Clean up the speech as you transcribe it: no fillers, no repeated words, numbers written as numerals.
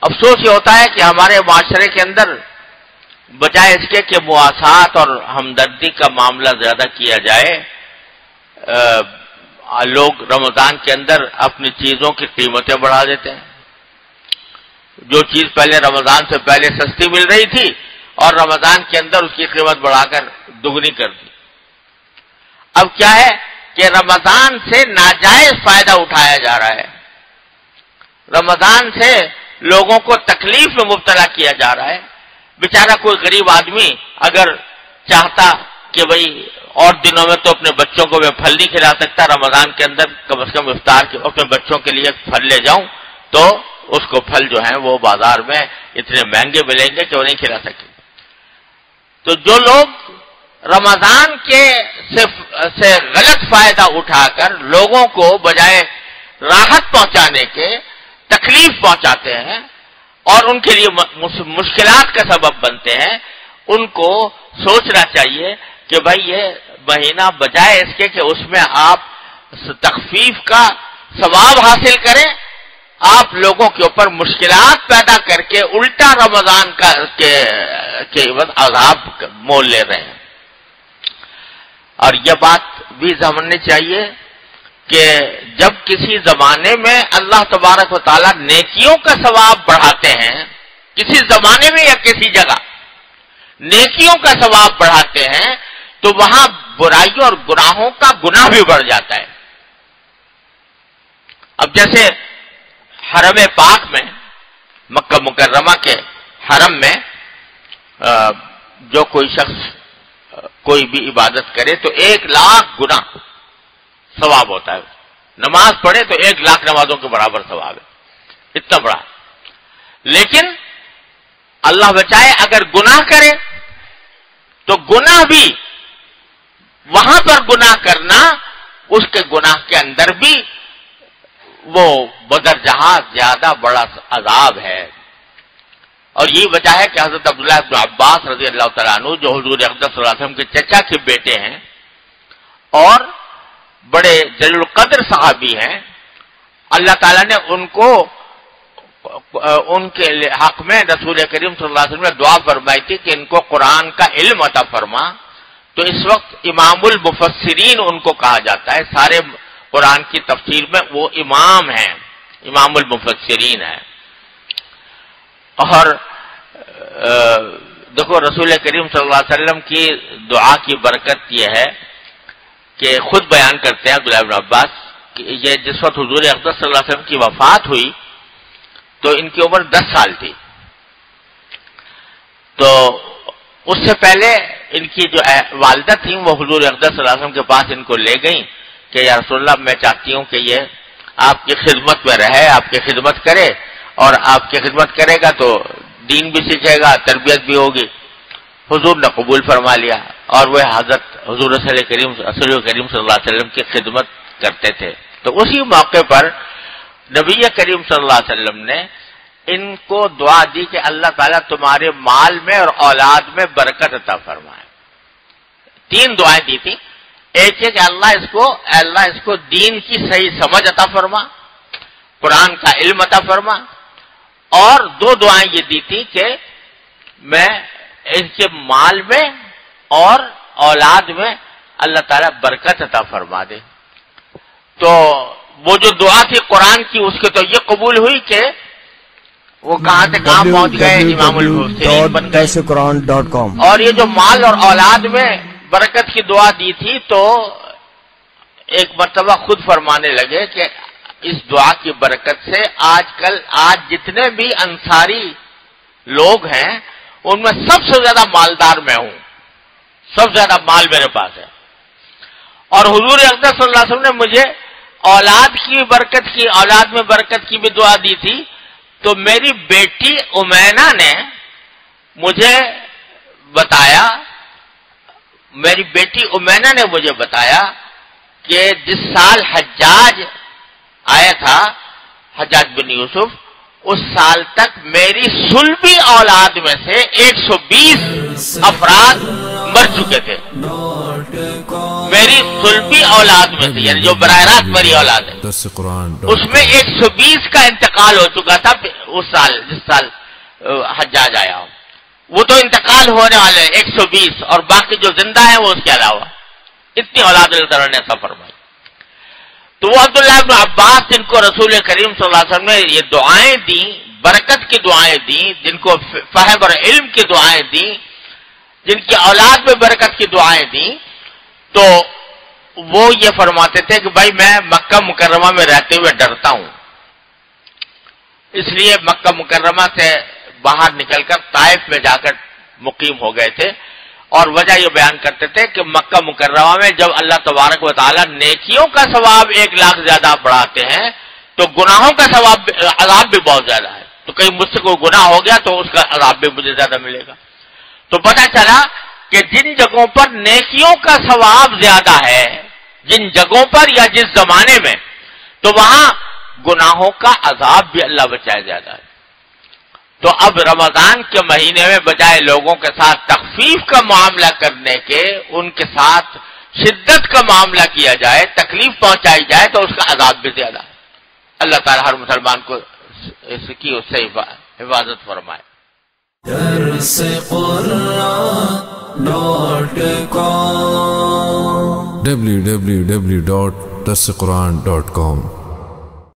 افسوس یہ ہوتا ہے کہ ہمارے معاشرے کے اندر بجائے اس کے کہ مواسات اور ہمدردی کا معاملہ زیادہ کیا جائے، لوگ رمضان کے اندر اپنی چیزوں کی قیمتیں بڑھا دیتے ہیں۔ جو چیز پہلے رمضان سے پہلے سستی مل رہی تھی اور رمضان کے اندر اس کی قیمت بڑھا کر دگنی کر دی۔ اب کیا ہے کہ رمضان سے ناجائز فائدہ اٹھایا جا رہا ہے، رمضان سے لوگوں کو تکلیف میں مبتلا کیا جا رہا ہے۔ بیچارہ کوئی غریب آدمی اگر چاہتا کہ بھئی اور دنوں میں تو اپنے بچوں کو میں پھل نہیں کھلا سکتا، رمضان کے اندر کم از کم افطار کے اپنے بچوں کے لیے پھل لے جاؤں، تو اس کو پھل جو ہیں وہ بازار میں اتنے مہنگے ملیں گے کہ وہ نہیں کھلا سکے۔ تو جو لوگ رمضان کے سے غلط فائدہ اٹھا کر لوگوں کو بجائے راحت پہنچانے کے تکلیف پہنچاتے ہیں اور ان کے لیے مشکلات کا سبب بنتے ہیں، ان کو سوچنا چاہیے کہ بھائی یہ مہینہ بجائے اس کے کہ اس میں آپ تخفیف کا ثواب حاصل کریں، آپ لوگوں کے اوپر مشکلات پیدا کر کے الٹا رمضان کا کے عذاب مول لے رہے ہیں۔ اور یہ بات بھی سمجھنی چاہیے کہ جب کسی زمانے میں اللہ تبارک و تعالیٰ نیکیوں کا ثواب بڑھاتے ہیں، کسی زمانے میں یا کسی جگہ نیکیوں کا ثواب بڑھاتے ہیں، تو وہاں برائیوں اور گناہوں کا گناہ بھی بڑھ جاتا ہے۔ اب جیسے حرم پاک میں، مکہ مکرمہ کے حرم میں جو کوئی شخص کوئی بھی عبادت کرے تو 1,00,000 گنا ثواب ہوتا ہے، نماز پڑھے تو 1,00,000 نمازوں کے برابر ثواب ہے، اتنا بڑا۔ لیکن اللہ بچائے اگر گناہ کرے تو گناہ بھی وہاں پر گناہ کرنا، اس کے گناہ کے اندر بھی وہ بدرجہ زیادہ بڑا عذاب ہے۔ اور یہی وجہ ہے کہ حضرت عبداللہ بن عباس رضی اللہ تعالیٰ عنہ جو حضور اقدس صلی اللہ علیہ وسلم کے چچا کے بیٹے ہیں اور بڑے جلیل القدر صحابی ہیں، اللہ تعالیٰ نے ان کو ان کے حق میں رسول کریم صلی اللہ علیہ وسلم نے دعا فرمائی تھی کہ ان کو قرآن کا علم عطا فرما۔ تو اس وقت امام المفسرین ان کو کہا جاتا ہے، سارے قرآن کی تفسیر میں وہ امام ہیں، امام المفسرین ہیں۔ اور دیکھو رسول کریم صلی اللہ علیہ وسلم کی دعا کی برکت یہ ہے کہ خود بیان کرتے ہیں عبداللہ بن عباس کہ یہ جس وقت حضور اقدس صلی اللہ علیہ وسلم کی وفات ہوئی تو ان کی عمر 10 سال تھی۔ تو اس سے پہلے ان کی جو والدہ تھیں وہ حضور اقدس صلی اللہ علیہ وسلم کے پاس ان کو لے گئیں کہ یا رسول اللہ میں چاہتی ہوں کہ یہ آپ کی خدمت میں رہے، آپ کی خدمت کرے، اور آپ کی خدمت کرے گا تو دین بھی سیکھے گا، تربیت بھی ہوگی۔ حضور نے قبول فرما لیا اور وہ حضرت حضور رسول کریم صلی اللہ علیہ وسلم کی خدمت کرتے تھے۔ تو اسی موقع پر نبی کریم صلی اللہ علیہ وسلم نے ان کو دعا دی کہ اللہ تعالیٰ تمہارے مال میں اور اولاد میں برکت عطا فرمائے۔ 3 دعائیں دی تھی، ایک ہے کہ اللہ اس کو دین کی صحیح سمجھ عطا فرما، قرآن کا علم عطا فرما، اور 2 دعائیں یہ دی تھی کہ میں ان کے مال میں اور اولاد میں اللہ تعالیٰ برکت عطا فرما دے۔ تو وہ جو دعا تھی قرآن کی اس کے تو یہ قبول ہوئی کہ وہ کہاں سے کہاں پہنچ گئے، امام المفسرین بن گئے۔ اور یہ جو مال اور اولاد میں برکت کی دعا دی تھی تو ایک مرتبہ خود فرمانے لگے کہ اس دعا کی برکت سے آج جتنے بھی انصاری لوگ ہیں ان میں سب سے زیادہ مالدار میں ہوں، سب سے زیادہ مال میرے پاس ہے۔ اور حضور اقدس صلی اللہ علیہ وسلم نے مجھے اولاد میں برکت کی بھی دعا دی تھی۔ تو میری بیٹی امینا نے مجھے بتایا کہ جس سال حجاج آیا تھا، حجاج بن یوسف، اس سال تک میری صلبی اولاد میں سے 120 افراد مر چکے تھے۔ میری صلبی اولاد میں سے، یعنی جو براہ راست میری اولاد ہے، اس میں 120 کا انتقال ہو چکا تھا اس سال، جس سال حجاج آیا ہو، وہ تو انتقال ہونے والے 120، اور باقی جو زندہ ہیں وہ اس کے علاوہ، اتنی اولاد اللہ تعالیٰ نے عطا فرمائی۔ تو وہ عبداللہ ابن عباس جن کو رسول کریم صلی اللہ علیہ وسلم نے یہ دعائیں دیں، برکت کی دعائیں دیں، جن کو فہم اور علم کی دعائیں دیں، جن کی اولاد میں برکت کی دعائیں دیں، تو وہ یہ فرماتے تھے کہ بھائی میں مکہ مکرمہ میں رہتے ہوئے ڈرتا ہوں، اس لیے مکہ مکرمہ سے باہر نکل کر طائف میں جا کر مقیم ہو گئے تھے، اور وجہ یہ بیان کرتے تھے کہ مکہ مکرمہ میں جب اللہ تبارک و تعالی نیکیوں کا ثواب 1 لاکھ زیادہ بڑھاتے ہیں تو گناہوں کا ثواب عذاب بھی بہت زیادہ ہے، تو کہیں مجھ سے کوئی گناہ ہو گیا تو اس کا عذاب بھی مجھے زیادہ ملے گا۔ تو پتہ چلا کہ جن جگہوں پر نیکیوں کا ثواب زیادہ ہے، جن جگہوں پر یا جس زمانے میں، تو وہاں گناہوں کا عذاب بھی اللہ بچائے زیادہ ہے۔ تو اب رمضان کے مہینے میں بجائے لوگوں کے ساتھ تخفیف کا معاملہ کرنے کے، ان کے ساتھ شدت کا معاملہ کیا جائے، تکلیف پہنچائی جائے، تو اس کا عذاب بھی زیادہ ہے۔ اللہ تعالیٰ ہر مسلمان کو اس کی اس سے حفاظت فرمائے۔ www.darsequran.com